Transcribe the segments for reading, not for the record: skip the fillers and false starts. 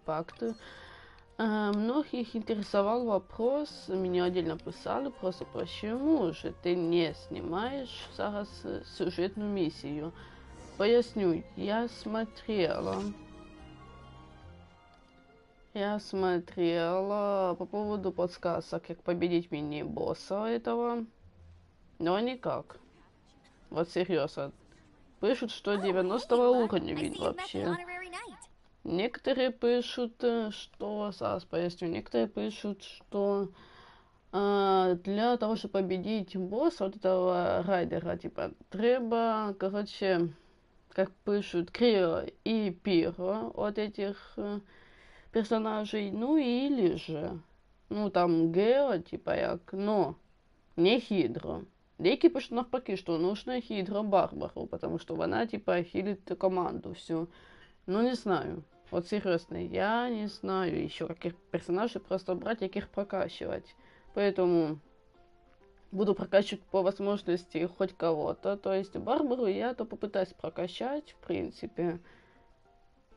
Impact. Многих интересовал вопрос, меня отдельно писали, просто почему же ты не снимаешь зараз сюжетную миссию? Поясню, я смотрела по поводу подсказок, как победить мини-босса этого, но никак. Вот серьезно. Пишут, что 90 уровня вид вообще. Некоторые пишут, что... Сейчас поясню. Некоторые пишут, что для того, чтобы победить босса, вот этого райдера, типа, треба, короче, как пишут, Крио и Пиро от этих персонажей, ну или же, ну там Гео, типа як, но не Хідро. Деякі пишуть навпаки, что нужно Хідро Барбару, потому что она, типа, хилит команду всю. Ну, не знаю. Вот серьезно, я не знаю еще каких персонажей просто брать, каких прокачивать. Поэтому буду прокачивать по возможности хоть кого-то. То есть Барбару я то попытаюсь прокачать, в принципе.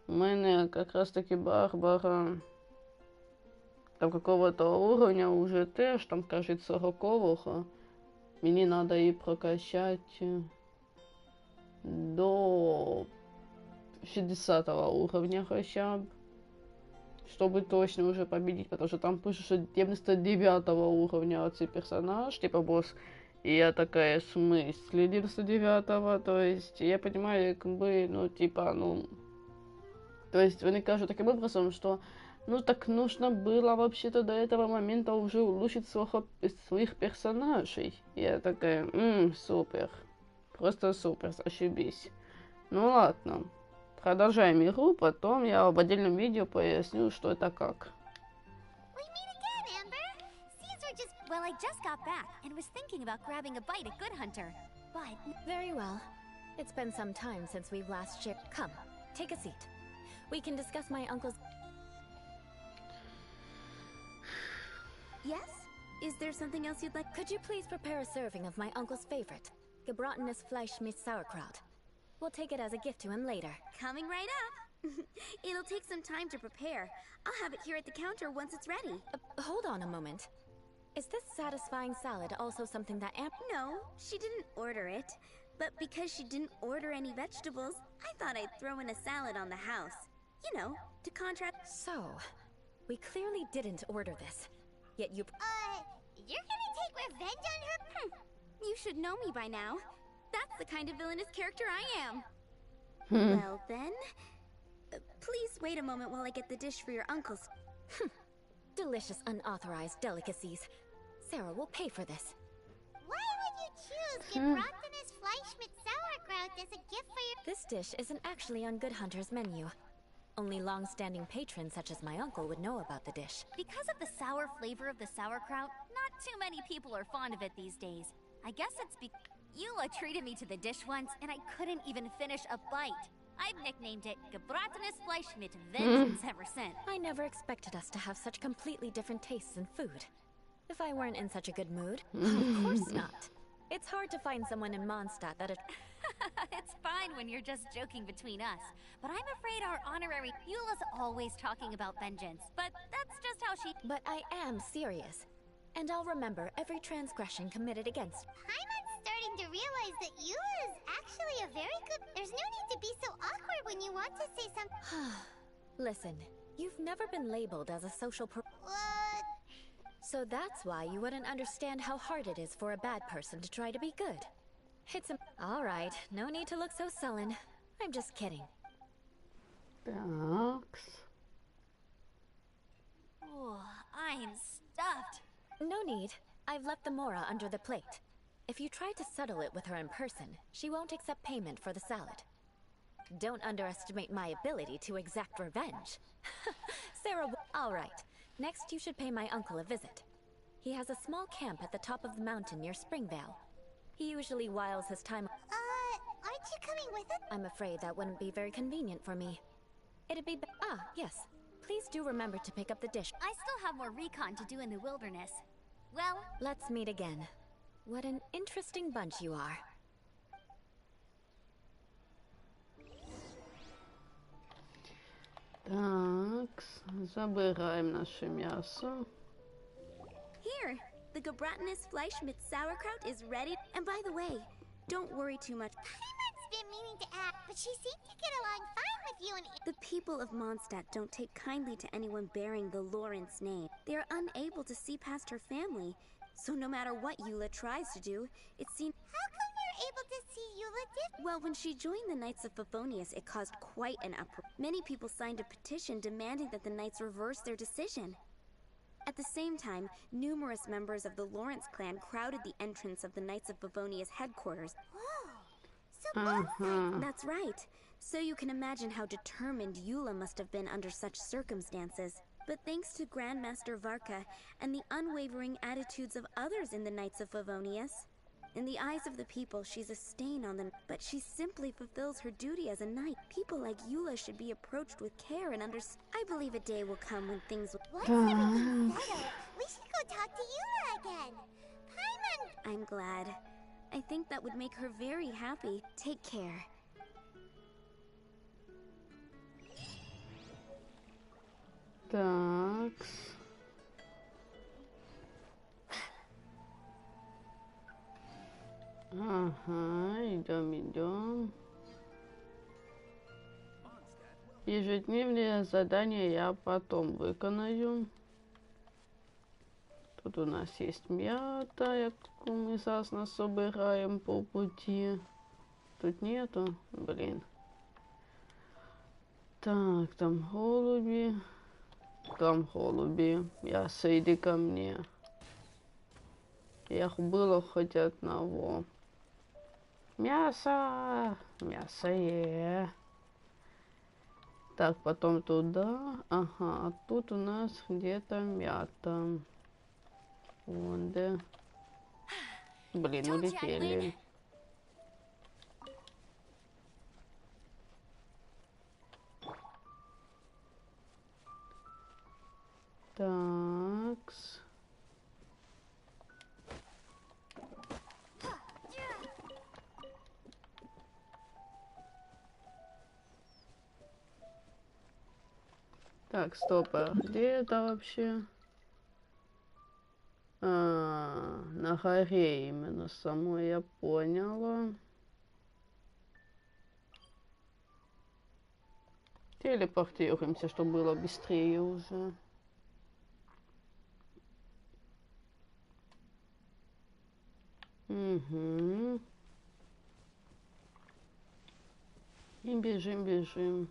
У меня как раз таки Барбара там какого-то уровня уже теж, там, кажется, 40-го. Мне надо и прокачать до 60 уровня хотя бы, чтобы точно уже победить, потому что там пишут, что 99 уровня цей персонаж, типа босс, и я такая, в смысле 99-го, то есть я понимаю, как бы, ну, типа, ну, то есть они кажут таким образом, что, ну, так нужно было вообще-то до этого момента уже улучшить своих персонажей. Я такая, супер, просто супер, зашибись. Ну ладно. Продолжаем игру, потом я в отдельном видео поясню, что это как. Well, I just got back and was thinking about grabbing a bite at Good Hunter, but... Very well. It's been some time since we've last shared... Come, take a seat. We can discuss my uncle's... Yes? Is there something else you'd like? Could you please prepare a serving of my uncle's favorite, gebratenes Fleisch mit Sauerkraut? We'll take it as a gift to him later. Coming right up. It'll take some time to prepare. I'll have it here at the counter once it's ready. Hold on a moment. Is this satisfying salad also something that No, she didn't order it. But because she didn't order any vegetables, I thought I'd throw in a salad on the house. You know, to contract... So, we clearly didn't order this. Yet you... You're gonna take revenge on her? You should know me by now. That's the kind of villainous character I am. Well then, please wait a moment while I get the dish for your uncle's. Delicious unauthorized delicacies. Sarah will pay for this. Why would you choose gebratenes Fleisch mit Sauerkraut as a gift for your... This dish isn't actually on Good Hunter's menu. Only long-standing patrons such as my uncle would know about the dish. Because of the sour flavor of the sauerkraut, not too many people are fond of it these days. I guess it's because... Eula treated me to the dish once, and I couldn't even finish a bite. I've nicknamed it gebratenes Fleisch mit vengeance ever since. I never expected us to have such completely different tastes in food. If I weren't in such a good mood, of course not. It's hard to find someone in Mondstadt that... It's fine when you're just joking between us, but I'm afraid our honorary... Eula's always talking about vengeance, but that's just how she... But I am serious, and I'll remember every transgression committed against... I'm starting to realize that Eula is actually a very good... There's no need to be so awkward when you want to say something... Listen, you've never been labeled as a social... What? So that's why you wouldn't understand how hard it is for a bad person to try to be good. It's a... Alright, no need to look so sullen. I'm just kidding. Thanks. Oh, I'm stuffed. No need. I've left the mora under the plate. If you try to settle it with her in person, she won't accept payment for the salad. Don't underestimate my ability to exact revenge. Sarah... Alright. Next, you should pay my uncle a visit. He has a small camp at the top of the mountain near Springvale. He usually whiles his time... aren't you coming with us? I'm afraid that wouldn't be very convenient for me. It'd be... yes. Please do remember to pick up the dish. I still have more recon to do in the wilderness. Well... Let's meet again. What an interesting bunch you are. Thanks. Забираем наше мясо. Here, the gelatinous Fleisch mit sauerkraut is ready. And by the way, don't worry too much. Paimon's been meaning to ask, but she seemed to get along fine with you and... The people of Mondstadt don't take kindly to anyone bearing the Lawrence name. They are unable to see past her family. So no matter what Eula tries to do, it seems... How come you're able to see Eula Well, when she joined the Knights of Favonius, it caused quite an uproar. Many people signed a petition demanding that the Knights reverse their decision. At the same time, numerous members of the Lawrence clan crowded the entrance of the Knights of Favonius headquarters. Whoa! So both That's right. So you can imagine how determined Eula must have been under such circumstances. But thanks to Grandmaster Varka and the unwavering attitudes of others in the Knights of Favonius, in the eyes of the people, she's a stain on them, but she simply fulfills her duty as a knight. People like Eula should be approached with care and understand. I believe a day will come when things will... Once everything's settled, we should go talk to Eula again. Paimon! I'm glad. I think that would make her very happy. Take care. Так. Ага, идем. Ежедневные задания я потом выконаю. Тут у нас есть мята, яку мы зараз собираем по пути. Тут нету, блин. Так, там голуби. Там голуби. Мясо, иди ко мне. Эх, было хоть одного. Мясо! Мясо. Так, потом туда. Ага, а тут у нас где-то мята. Вон, да. Блин, улетели. Такс. Так, стоп, а где это вообще? На горе именно самой, я поняла. Телепортируемся, чтобы было быстрее уже. Угу. И бежим.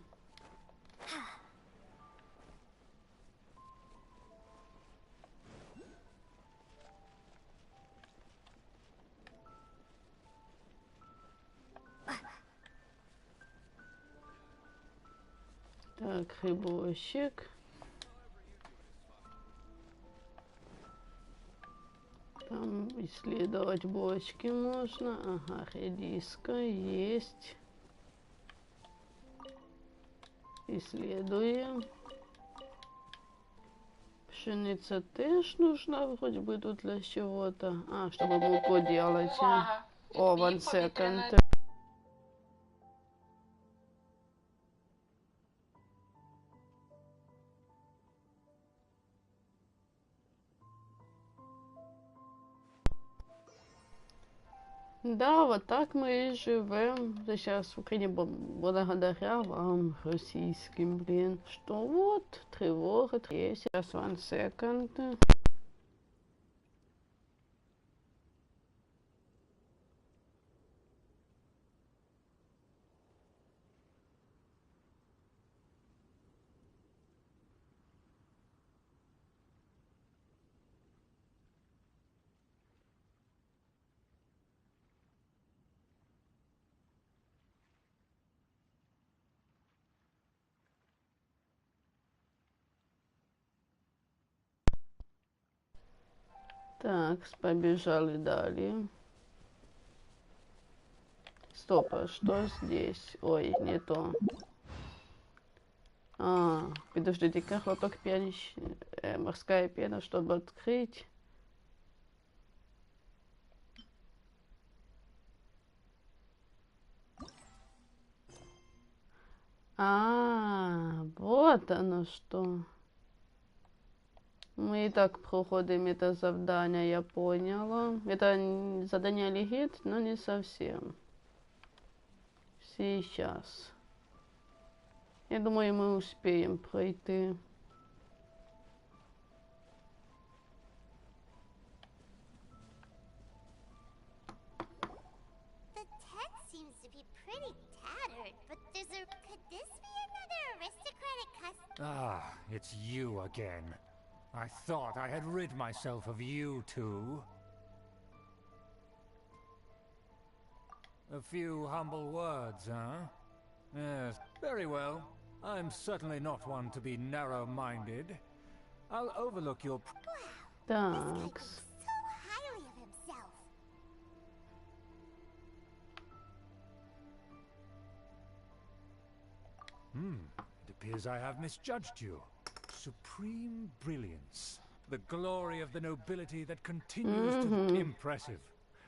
Так, грибочек. Там исследовать бочки можно. Ага, редиска есть. Исследуем. Пшеница тоже нужна вроде бы тут для чего-то. А, чтобы муку делать. О, 1 second. Да, вот так мы и живем. Сейчас в Украине благодаря вам, российским, блин. Что вот, тревога, есть. Сейчас 1 second. Так, побежали далее. Стоп, а что здесь? Ой, не то. Подождите-ка, глоток морская пена, чтобы открыть. Вот оно что. Ми і так проходимо это завдание, я поняла. Это задание легит, но не совсем. Сейчас. Я думаю, мы успеем пройти. The tent seems to be pretty tattered, but there's a... Could this be another aristocratic custom? Ah, it's you again. I thought I had rid myself of you two. A few humble words, huh? Yes, very well. I'm certainly not one to be narrow-minded. I'll overlook your... Так. So highly of himself. It appears I have misjudged you. Supreme brilliance. The glory of the nobility that continues to be impressive.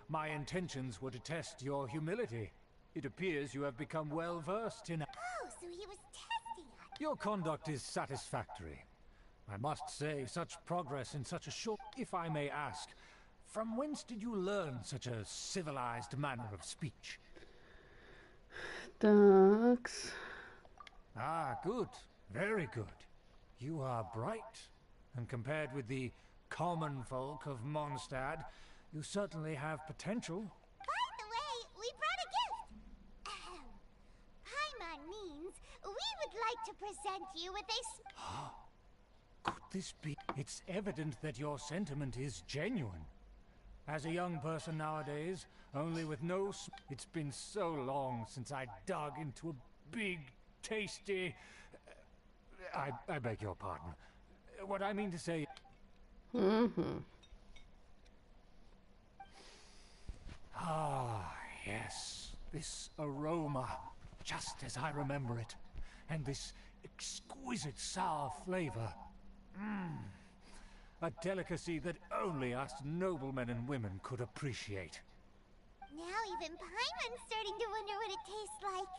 My intentions were to test your humility. It appears you have become well versed in... Oh, so he was testing us. Your conduct is satisfactory. I must say, such progress in such a short... If I may ask, from whence did you learn such a civilized manner of speech? Так. Ah, good. Very good. You are bright, and compared with the common folk of Mondstadt, you certainly have potential. By the way, we brought a gift. Paimon means we would like to present you with a... Could this be? It's evident that your sentiment is genuine. As a young person nowadays, only with no... It's been so long since I dug into a big, tasty... I beg your pardon. What I mean to say... Ah, yes. This aroma, just as I remember it. And this exquisite sour flavor. A delicacy that only us noblemen and women could appreciate. Now even Paimon's starting to wonder what it tastes like.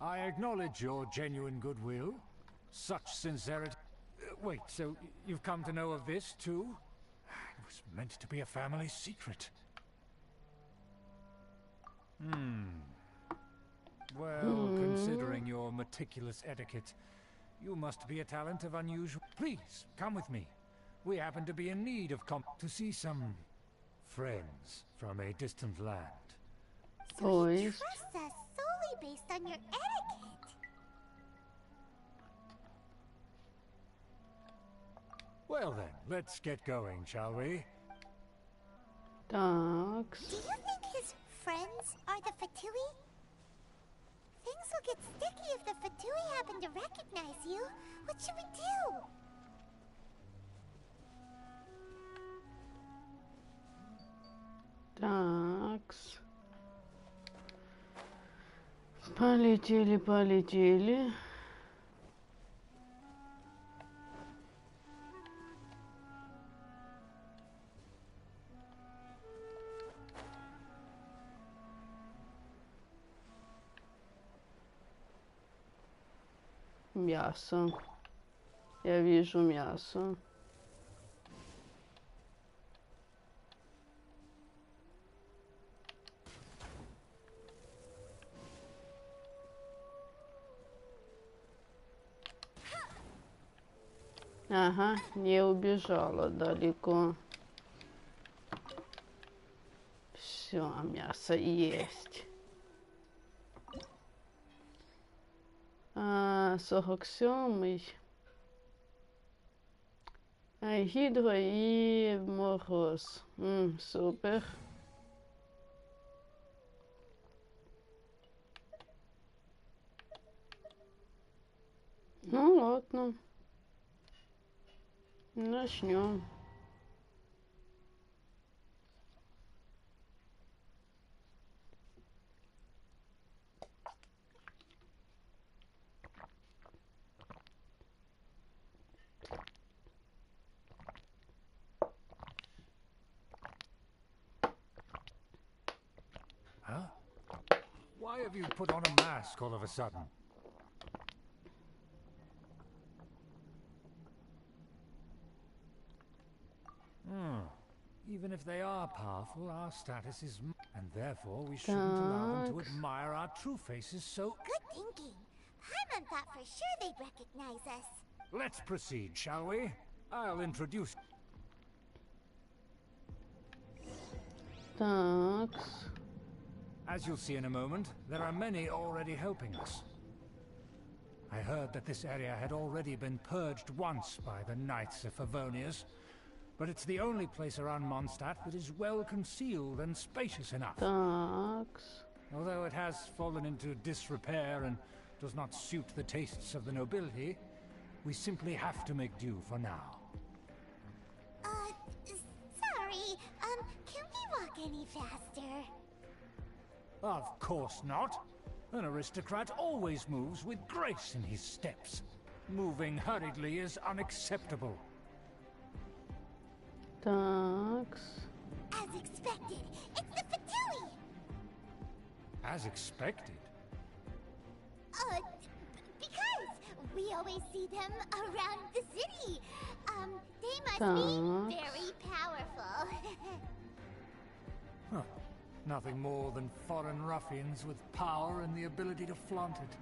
I acknowledge your genuine goodwill. Such sincerity. Wait, so you've come to know of this too? It was meant to be a family secret. Well, considering your meticulous etiquette, you must be a talent of unusual... Please, come with me. We happen to be in need of to see some friends from a distant land. So you trust us solely based on your etiquette. Well then, let's get going, shall we? Так. Do you think his friends are the Fatui? Things will get sticky if the Fatui happen to recognize you. What should we do? Так. Полетели, полетели. Мясо. Я вижу мясо. Ага, не убежала далеко. Все, мясо есть. 47-й. Гидро и мороз. Супер. Ну ладно. Начнем. Huh? Why have you put on a mask all of a sudden? Even if they are powerful, our status is and therefore we shouldn't allow them to admire our true faces so... Good thinking. Paimon thought for sure they'd recognize us. Let's proceed, shall we? I'll introduce... Такс. As you'll see in a moment, there are many already helping us. I heard that this area had already been purged once by the Knights of Favonius, but it's the only place around Mondstadt that is well concealed and spacious enough. Такс. Although it has fallen into disrepair and does not suit the tastes of the nobility, we simply have to make do for now. Sorry, can we walk any faster? Of course not. An aristocrat always moves with grace in his steps. Moving hurriedly is unacceptable. Такс. As expected, it's the Fatui! As expected? Because we always see them around the city. They must be very powerful. Huh. Nothing more than foreign ruffians with power and the ability to flaunt it.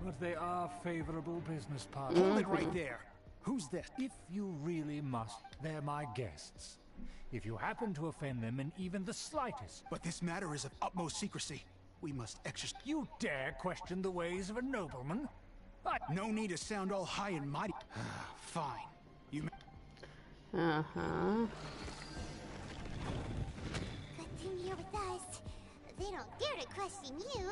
But they are favorable business partners. Hold it right there. Who's this? If you really must, they're my guests. If you happen to offend them in even the slightest... But this matter is of utmost secrecy. We must exercise... You dare question the ways of a nobleman? No need to sound all high and mighty. Fine. You... Ага. Good thing you're with us. They don't dare to question you.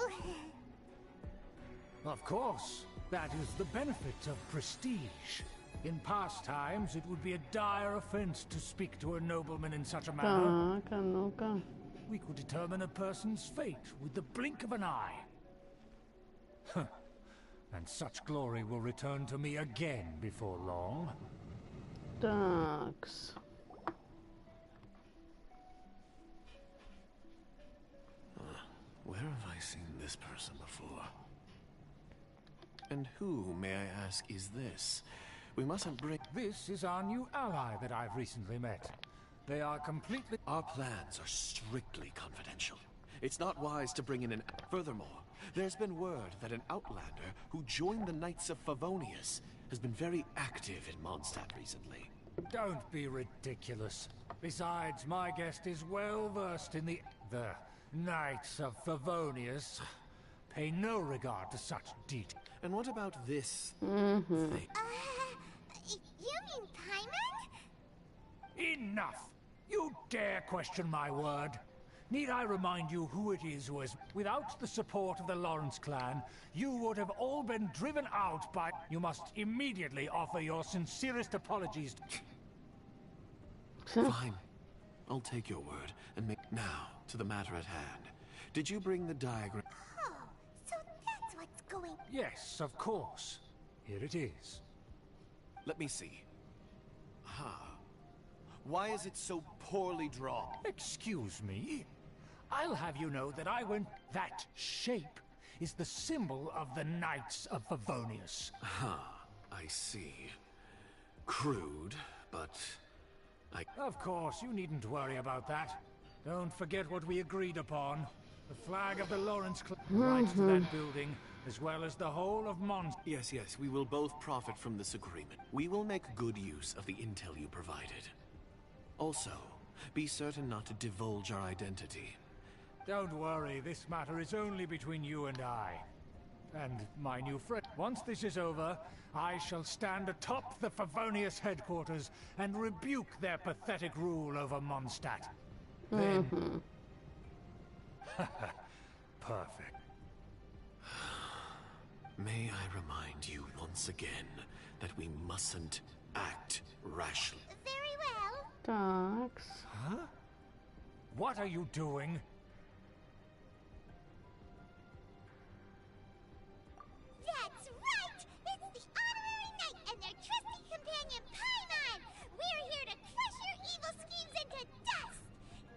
Of course. That is the benefit of prestige. In past times, it would be a dire offense to speak to a nobleman in such a manner. Так, а ну-ка. We could determine a person's fate with the blink of an eye. Huh. And such glory will return to me again before long. Такс. Where have I seen this person before? And who, may I ask, is this? We mustn't bring... This is our new ally that I've recently met. They are completely... Our plans are strictly confidential. It's not wise to bring in an... Furthermore, there's been word that an outlander who joined the Knights of Favonius has been very active in Mondstadt recently. Don't be ridiculous. Besides, my guest is well versed in the Knights of Favonius. Pay no regard to such detail. And what about this You thing? mean Paimon? Enough! You dare question my word? Need I remind you who it is who has... Without the support of the Lawrence clan, you would have all been driven out by... You must immediately offer your sincerest apologies. Fine. I'll take your word and make... Now, to the matter at hand. Did you bring the diagram? Oh, so that's what's going... Yes, of course. Here it is. Let me see. Why is it so poorly drawn? Excuse me? I'll have you know that I went... That shape is the symbol of the Knights of Favonius. I see. Crude, but... Of course, you needn't worry about that. Don't forget what we agreed upon. The flag of the Lawrence clan right to that building, as well as the whole of Mons... Yes, we will both profit from this agreement. We will make good use of the intel you provided. Also, be certain not to divulge our identity. Don't worry, this matter is only between you and I. And my new friend. Once this is over, I shall stand atop the Favonius headquarters and rebuke their pathetic rule over Mondstadt. Then... Perfect. May I remind you once again that we mustn't act rashly. Very well. Такс. Huh? What are you doing? That's right! It's the honorary knight and their trusty companion, Paimon! We're here to crush your evil schemes into dust!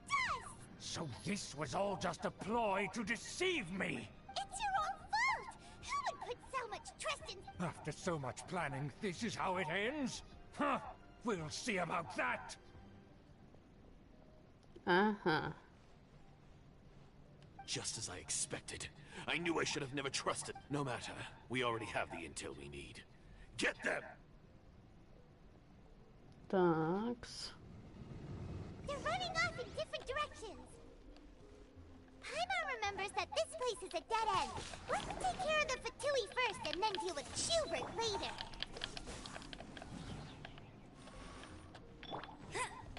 Dust! So this was all just a ploy to deceive me! It's your own fault! Who would put so much trust in... After so much planning, this is how it ends? Huh? We'll see about that! Ага. Just as I expected. I knew I should have never trusted. No matter. We already have the intel we need. Get them! Такс. They're running off in different directions. Paimon remembers that this place is a dead end. Let's take care of the Fatui first and then deal with Schubert later.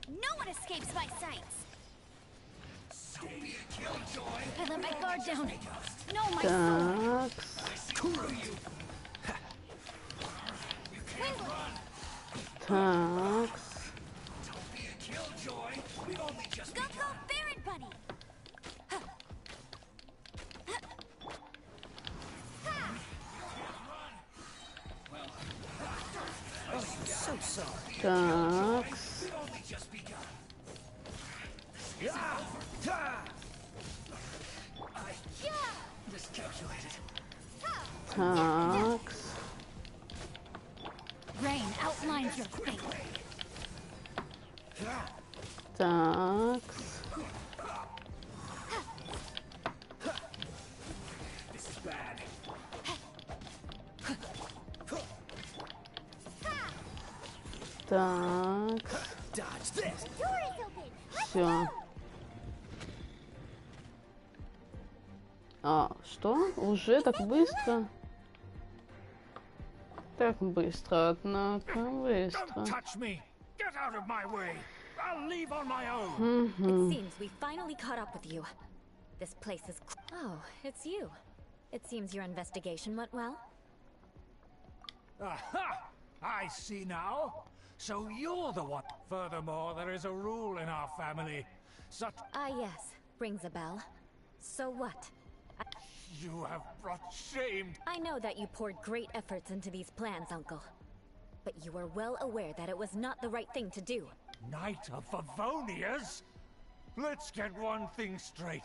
No one escapes my sights. I let my guard down. No, my sword. Такс. Такс. Go, Baron Bunny. Такс. Такс. Rain outlines your fate. Такс. Такс. Все. А, что? Уже так быстро? Так быстро, однако, быстро. Don't touch me! Get out of my way! I'll leave on my own! It seems we finally caught up with you. This place is... Oh, it's you. It seems your investigation went well. Aha! I see now. So you're the one. Furthermore, there is a rule in our family. Such... Ah, yes. Rings a bell. So what? You have brought shame. I know that you poured great efforts into these plans, Uncle. But you were well aware that it was not the right thing to do. Knight of Favonius? Let's get one thing straight.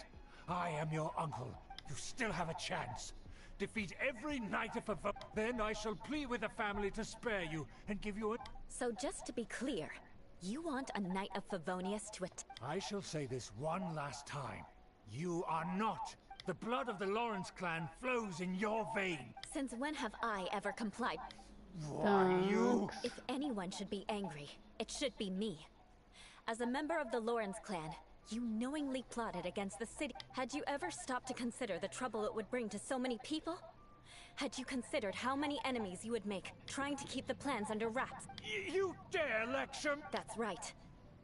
I am your uncle. You still have a chance. Defeat every Knight of Favonius. Then I shall plead with the family to spare you and give you a... So just to be clear, you want a Knight of Favonius to I shall say this one last time. You are not. The blood of the Lawrence clan flows in your vein. Since when have I ever complied? Why, you... If anyone should be angry, it should be me. As a member of the Lawrence clan, you knowingly plotted against the city. Had you ever stopped to consider the trouble it would bring to so many people? Had you considered how many enemies you would make, trying to keep the plans under wraps? You dare lecture? That's right.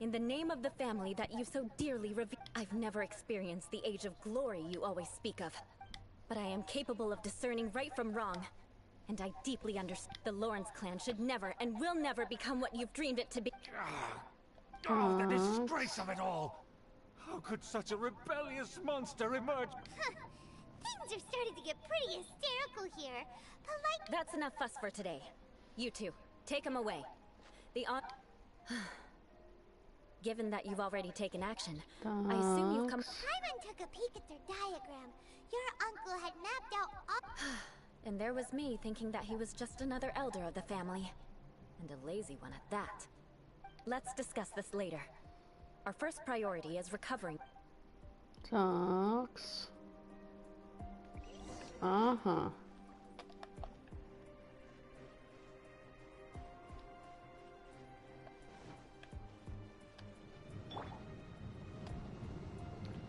In the name of the family that you so dearly revere, I've never experienced the age of glory you always speak of. But I am capable of discerning right from wrong. And I deeply understand the Lawrence clan should never and will never become what you've dreamed it to be. Oh, the disgrace of it all! How could such a rebellious monster emerge? Things are starting to get pretty hysterical here. Polite. That's enough fuss for today. You two, take him away. Given that you've already taken action, I assume you've come... Paimon took a peek at their diagram. Your uncle had mapped out all... And there was me thinking that he was just another elder of the family. And a lazy one at that. Let's discuss this later. Our first priority is recovering. Такс. Ага.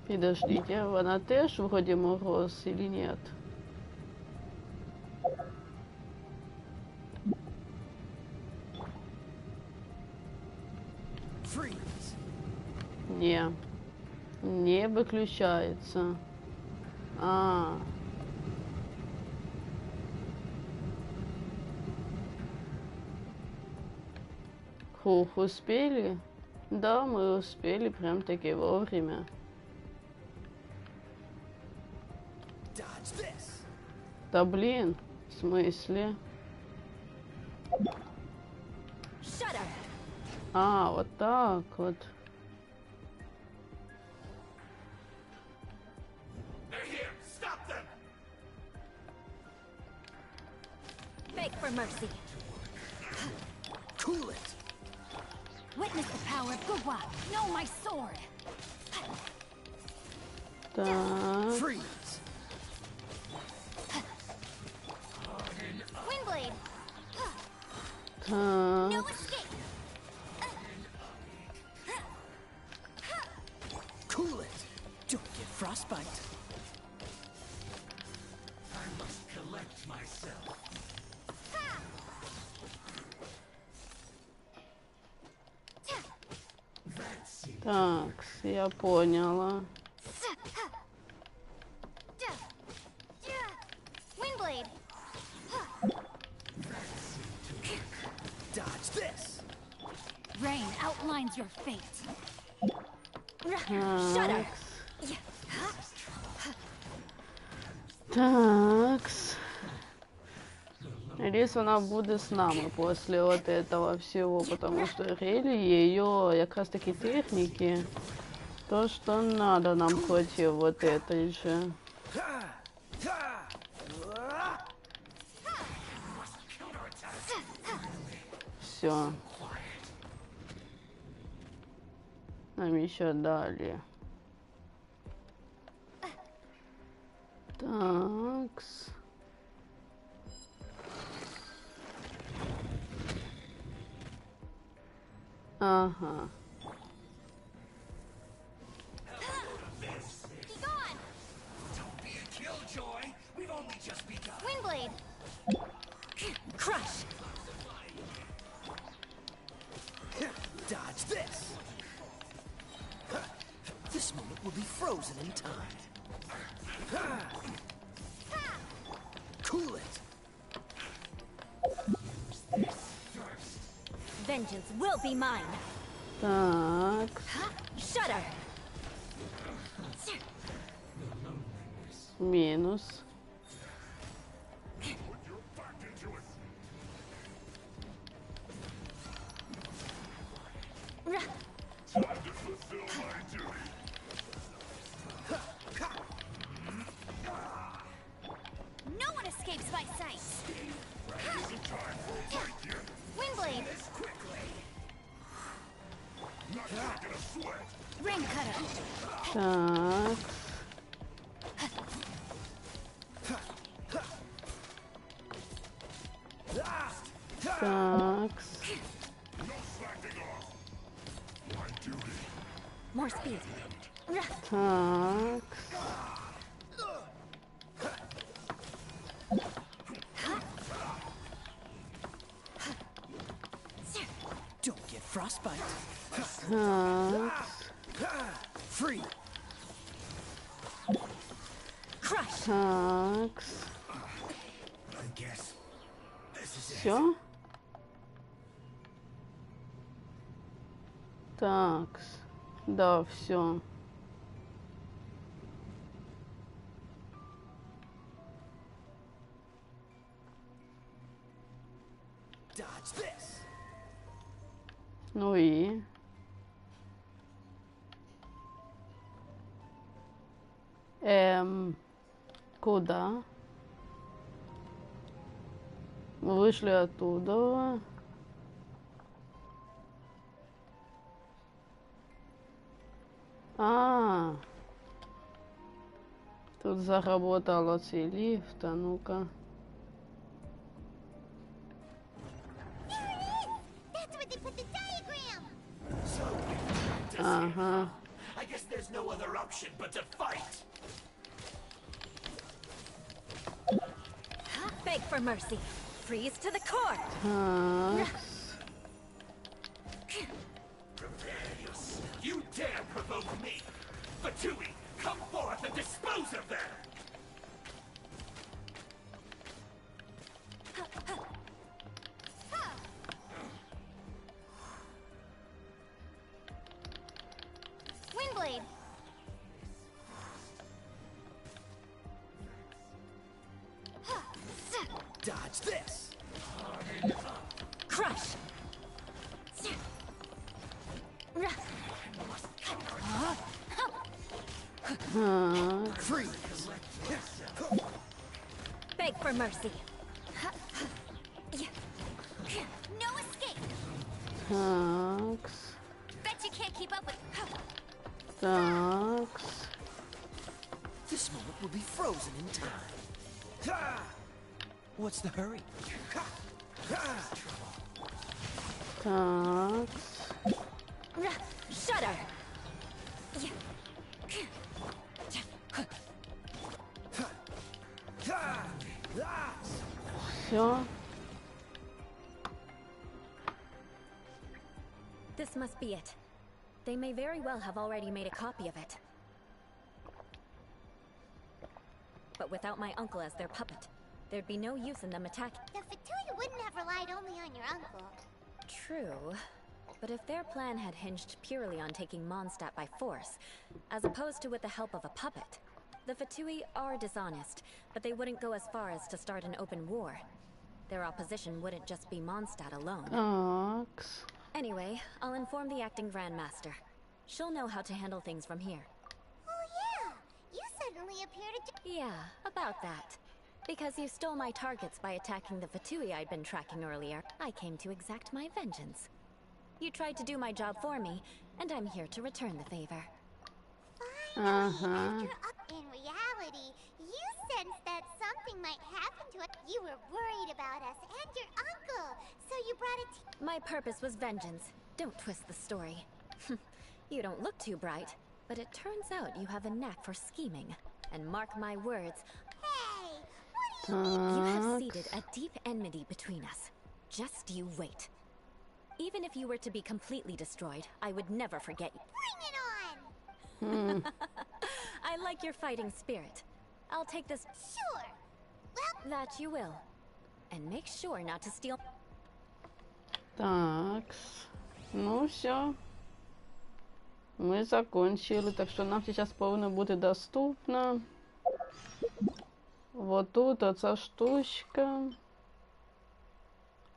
Подождите, вона теж вроде мороз или нет? Не. Не выключается. Хух, успели? Да, мы успели прям-таки вовремя. Да блин, в смысле? А, вот так вот. Beg for mercy. Cool it. Witness the power of Gugwa. Know my sword. Так. Freeze. Windblade. Так. No escape. Cool it. Don't get frostbite. Так, я поняла. Windblade. Dodge this. Rain outlines your fate. Так. Такс. Надеюсь, она будет с нами после вот этого всего, потому что Рели ее как раз таки техники, то, что надо нам против вот этой же. Все. Нам еще дали. Такс. Ага. Windblade. Crush. Dodge this. This moment will be frozen in time. Cool it. Vengeance will be mine. Так. Shudder. Минус. No one escapes my sight. Windblade. Ring cutter. Так. Так. More speed. Так. Don't get frostbite. Так. Free. Crush. Так. Все? Так. Да, все. Dodge this. Ну и? Куда? Мы вышли оттуда. Тут заработал оцей лифт, а ну-ка. That's where they put the diagram. Ага. I guess there's no other option but to fight. Beg for mercy. Freeze to the core. Так. You dare provoke me! Fatui, come forth and dispose of them! Windblade. Dodge this. Crush. Так. Freeze. Beg for mercy. No escape. Так. Bet you can't keep up with. Так. will be frozen in time. What's the hurry? Так. Shudder! Все. This must be it. They may very well have already made a copy of it. But without my uncle as their puppet, there'd be no use in them attacking. The Fatui wouldn't have relied only on your uncle. True. But if their plan had hinged purely on taking Mondstadt by force, as opposed to with the help of a puppet, the Fatui are dishonest, but they wouldn't go as far as to start an open war. Their opposition wouldn't just be Mondstadt alone. Так. Anyway, I'll inform the acting Grandmaster. She'll know how to handle things from here. Oh yeah, you suddenly appeared at... Yeah, about that. Because you stole my targets by attacking the Fatui I'd been tracking earlier, I came to exact my vengeance. You tried to do my job for me, and I'm here to return the favor. Finally, in reality, you sensed that something might happen to us. You were worried about us and your uncle, so you brought it. My purpose was vengeance. Don't twist the story. You don't look too bright, but it turns out you have a knack for scheming. And mark my words, Hey, what do you... you have Так. seeded a deep enmity between us. Just you wait. Even if you were to be completely destroyed, I would never forget you. Bring it on! I like your fighting spirit. I'll take this. Sure. Well, That you will. And make sure not to steal. Так. Ну все. Мы закончили. Так что нам сейчас повинно бути доступно. Вот тут оця штучка.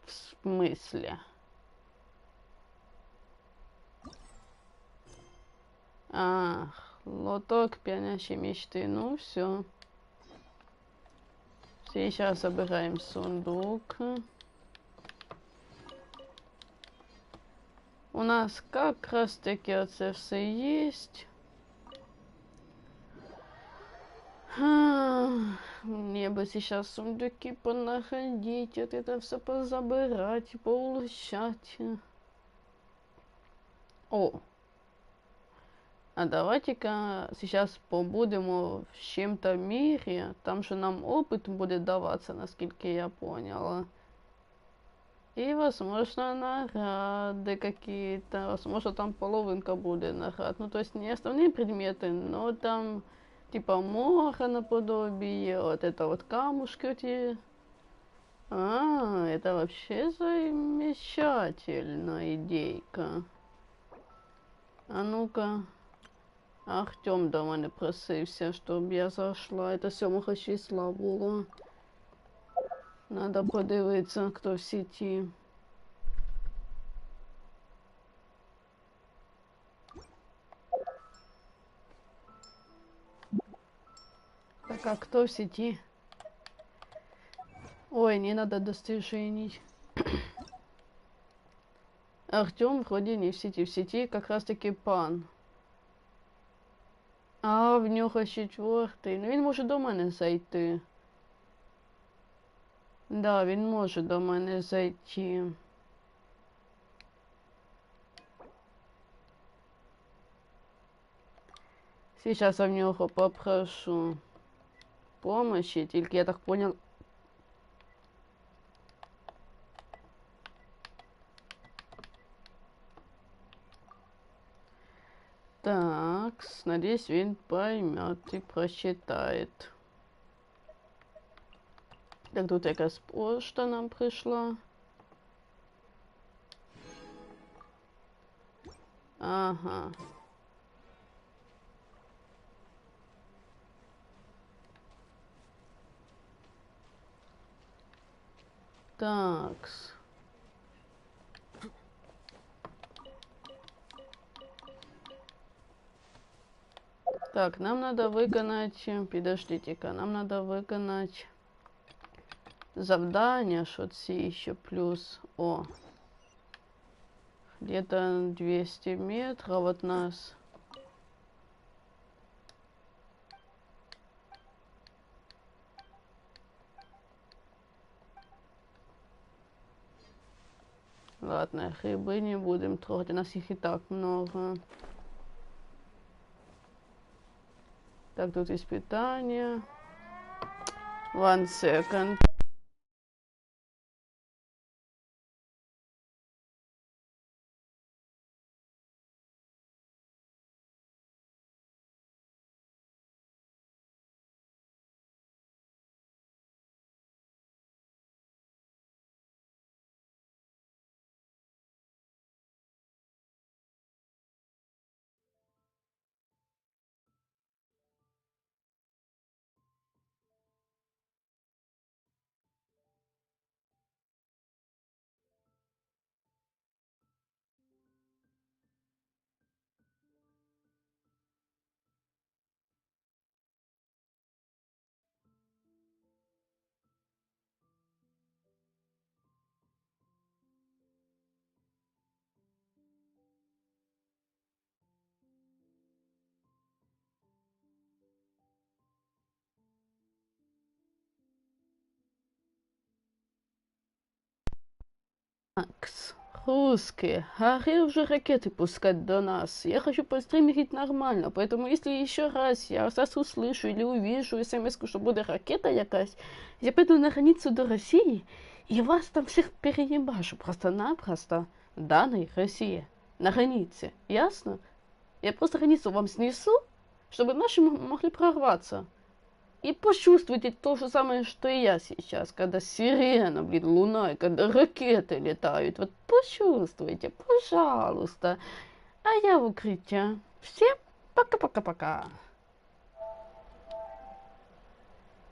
В смысле? Ах, лоток пьянящей мечты. Ну все. Сейчас собираем сундук. У нас как раз таки оце все есть. Мне бы сейчас сундуки понаходить, вот это все позабирать, поулучшать. О! А давайте-ка сейчас побудем в чем-то мире, там же нам опыт будет даваться, насколько я поняла. И, возможно, награды какие-то, возможно, там половинка будет наград. Ну, то есть не основные предметы, но там типа моха наподобие, вот это вот камушки эти. Это вообще замечательная идейка. А ну-ка. Артем до мене просився, щоб я зайшла. Це 7 числа було. Надо подивитися, хто в сети. Так, а кто в сети? Ой, не надо достижений. Артем вроде не в сети. В сети как раз таки пан. А, в нього 4-й. Ну він може до мене зайти. Да, він може до мене зайти. Сейчас я в нього попрошу помощи, тільки я так понял. Так, надеюсь, він поймет и прочитает. Так, тут якась пошта нам прийшла. Ага. Такс. Так, нам надо выполнить... Подождите-ка, нам надо выполнить завдание, что це еще плюс. О. Где-то 200 метров от нас. Ладно, рыбы не будем трогать, у нас их и так много. Так, тут есть питание. One second. Макс, русские, гори уже ракеты пускать до нас. Я хочу постримить нормально, поэтому если еще раз я вас услышу или увижу смс-ку, что будет ракета якась, я пойду на границу до России и вас там всех переебашу просто-напросто в данной России. На границе, ясно? Я просто границу вам снесу, чтобы наши могли прорваться. И почувствуйте то же самое, что и я сейчас, когда сирена, блин, луна, и когда ракеты летают. Вот почувствуйте, пожалуйста. А я в укрытии. Всем пока-пока-пока.